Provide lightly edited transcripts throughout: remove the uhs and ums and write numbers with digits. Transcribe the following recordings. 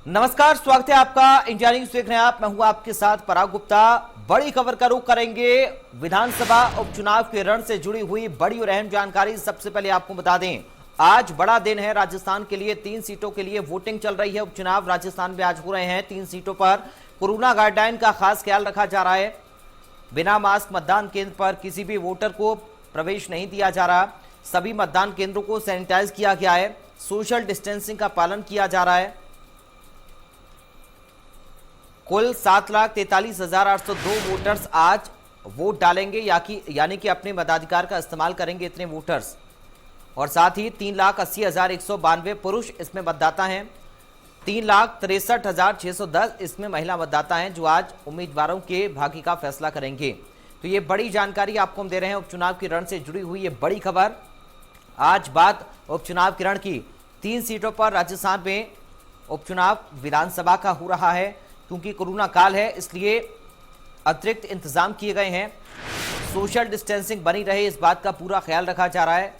नमस्कार, स्वागत है आपका इंडिया न्यूज देख रहे हैं आप। मैं हूं आपके साथ पराग गुप्ता। बड़ी खबर का रुख करेंगे विधानसभा उपचुनाव के रण से जुड़ी हुई बड़ी और अहम जानकारी। सबसे पहले आपको बता दें, आज बड़ा दिन है राजस्थान के लिए। 3 सीटों के लिए वोटिंग चल रही है। उपचुनाव राजस्थान में आज हो रहे हैं। 3 सीटों पर कोरोना गाइडलाइन का खास ख्याल रखा जा रहा है। बिना मास्क मतदान केंद्र पर किसी भी वोटर को प्रवेश नहीं दिया जा रहा। सभी मतदान केंद्रों को सैनिटाइज किया गया है। सोशल डिस्टेंसिंग का पालन किया जा रहा है। कुल 7,43,802 वोटर्स आज वोट डालेंगे, यानी कि अपने मताधिकार का इस्तेमाल करेंगे इतने वोटर्स। और साथ ही 3,80,192 पुरुष इसमें मतदाता हैं। 3,63,610 इसमें महिला मतदाता हैं, जो आज उम्मीदवारों के भाग्य का फैसला करेंगे। तो ये बड़ी जानकारी आपको हम दे रहे हैं। उपचुनाव के रण से जुड़ी हुई ये बड़ी खबर। आज बात उपचुनाव के रण की। 3 सीटों पर राजस्थान में उपचुनाव विधानसभा का हो रहा है। क्योंकि कोरोना काल है, इसलिए अतिरिक्त इंतजाम किए गए हैं। सोशल डिस्टेंसिंग बनी रहे, इस बात का पूरा ख्याल रखा जा रहा है।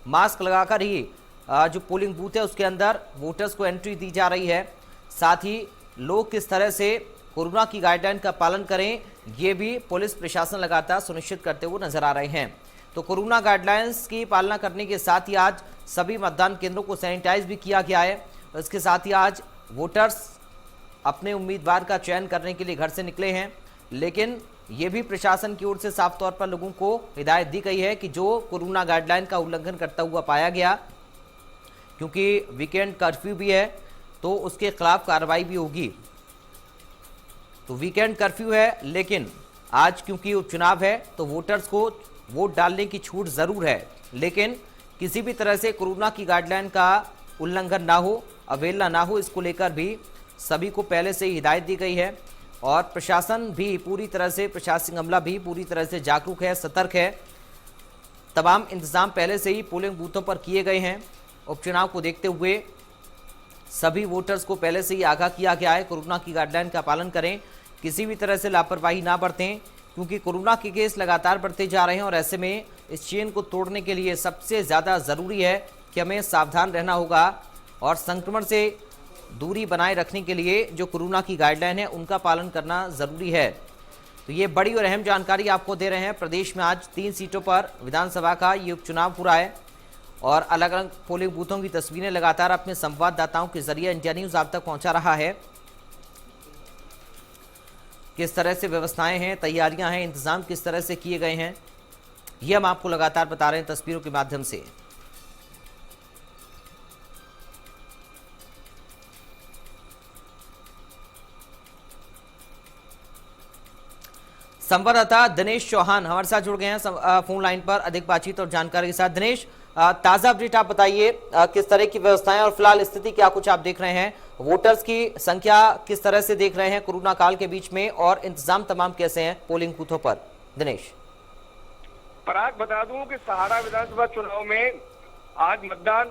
मास्क लगाकर ही जो पोलिंग बूथ है उसके अंदर वोटर्स को एंट्री दी जा रही है। साथ ही लोग किस तरह से कोरोना की गाइडलाइन का पालन करें, ये भी पुलिस प्रशासन लगातार सुनिश्चित करते हुए नजर आ रहे हैं। तो कोरोना गाइडलाइंस की पालना करने के साथ ही आज सभी मतदान केंद्रों को सैनिटाइज भी किया गया है। इसके साथ ही आज वोटर्स अपने उम्मीदवार का चयन करने के लिए घर से निकले हैं। लेकिन यह भी प्रशासन की ओर से साफ तौर पर लोगों को हिदायत दी गई है कि जो कोरोना गाइडलाइन का उल्लंघन करता हुआ पाया गया, क्योंकि वीकेंड कर्फ्यू भी है, तो उसके खिलाफ कार्रवाई भी होगी। तो वीकेंड कर्फ्यू है, लेकिन आज क्योंकि उपचुनाव है तो वोटर्स को वोट डालने की छूट जरूर है। लेकिन किसी भी तरह से कोरोना की गाइडलाइन का उल्लंघन ना हो, अवहेलना ना हो, इसको लेकर भी सभी को पहले से ही हिदायत दी गई है। और प्रशासन भी पूरी तरह से, प्रशासनिक अमला भी पूरी तरह से जागरूक है, सतर्क है। तमाम इंतजाम पहले से ही पोलिंग बूथों पर किए गए हैं। उपचुनाव को देखते हुए सभी वोटर्स को पहले से ही आगाह किया गया है, कोरोना की गाइडलाइन का पालन करें, किसी भी तरह से लापरवाही ना बरतें। क्योंकि कोरोना के केस लगातार बढ़ते जा रहे हैं और ऐसे में इस चेन को तोड़ने के लिए सबसे ज़्यादा ज़रूरी है कि हमें सावधान रहना होगा और संक्रमण से दूरी बनाए रखने के लिए जो कोरोना की गाइडलाइन है उनका पालन करना जरूरी है। तो ये बड़ी और अहम जानकारी आपको दे रहे हैं। प्रदेश में आज 3 सीटों पर विधानसभा का ये उपचुनाव पूरा है और अलग अलग पोलिंग बूथों की तस्वीरें लगातार अपने संवाददाताओं के जरिए इंडिया न्यूज आप तक पहुंचा रहा है। किस तरह से व्यवस्थाएं हैं, तैयारियां हैं, इंतजाम किस तरह से किए गए हैं, ये हम आपको लगातार बता रहे हैं तस्वीरों के माध्यम से। संवाददाता दिनेश चौहान हमारे साथ जुड़ गए हैं फोन लाइन पर अधिक बातचीत और जानकारी के साथ। दिनेश, ताजा अपडेट आप बताइए, किस तरह की व्यवस्थाएं और फिलहाल स्थिति क्या कुछ आप देख रहे हैं, वोटर्स की संख्या किस तरह से देख रहे हैं कोरोना काल के बीच में, और इंतजाम तमाम कैसे हैं पोलिंग बूथों पर? दिनेश। पराग, बता दूं कि सहाड़ा विधानसभा चुनाव में आज मतदान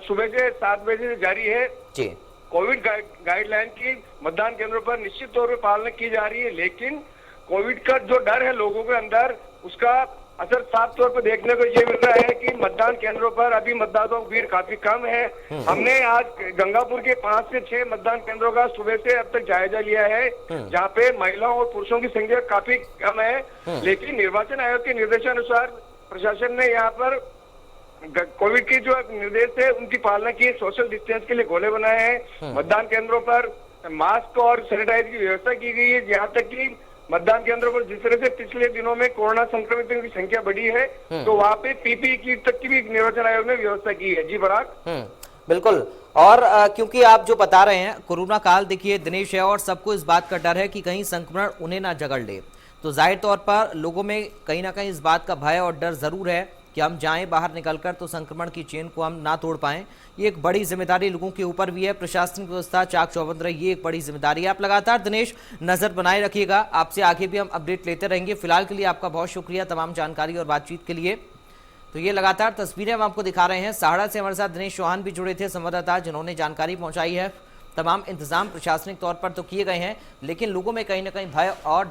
सुबह से 7 बजे से जारी है जी। कोविड गाइडलाइन की मतदान केंद्रों पर निश्चित तौर पर पालना की जा रही है, लेकिन कोविड का जो डर है लोगों के अंदर, उसका असर साफ तौर पर देखने को ये मिल रहा है कि मतदान केंद्रों पर अभी मतदाताओं की भीड़ काफी कम है। हमने आज गंगापुर के 5 से 6 मतदान केंद्रों का सुबह से अब तक जायजा लिया है, जहाँ पे महिलाओं और पुरुषों की संख्या काफी कम है। लेकिन निर्वाचन आयोग के निर्देशानुसार प्रशासन ने यहाँ पर कोविड की जो निर्देश है उनकी पालना की, सोशल डिस्टेंस के लिए गोले बनाए हैं। मतदान केंद्रों पर मास्क और सैनिटाइज की व्यवस्था की गई है। यहाँ तक कि मतदान केंद्रों पर जिस तरह से पिछले दिनों में कोरोना संक्रमितों की संख्या बढ़ी है, तो वहाँ पे पीपीई किट तक की भी निर्वाचन आयोग ने व्यवस्था की है। जी पराग। बिल्कुल। और क्योंकि आप जो बता रहे हैं कोरोना काल, देखिए दिनेश, है और सबको इस बात का डर है कि कहीं संक्रमण उन्हें ना जकड़ ले, तो जाहिर तौर पर लोगों में कहीं ना कहीं इस बात का भय और डर जरूर है कि हम जाएं बाहर निकलकर तो संक्रमण की चेन को हम ना तोड़ पाएं। ये एक बड़ी जिम्मेदारी लोगों के ऊपर भी है। प्रशासनिक व्यवस्था चाक चौबंद रहे, ये एक बड़ी जिम्मेदारी है। आप लगातार दिनेश नजर बनाए रखिएगा, आपसे आगे भी हम अपडेट लेते रहेंगे। फिलहाल के लिए आपका बहुत शुक्रिया तमाम जानकारी और बातचीत के लिए। तो ये लगातार तस्वीरें हम आपको दिखा रहे हैं। सहाड़ा से हमारे साथ दिनेश चौहान भी जुड़े थे, संवाददाता, जिन्होंने जानकारी पहुंचाई है। तमाम इंतजाम प्रशासनिक तौर पर तो किए गए हैं, लेकिन लोगों में कहीं ना कहीं भय और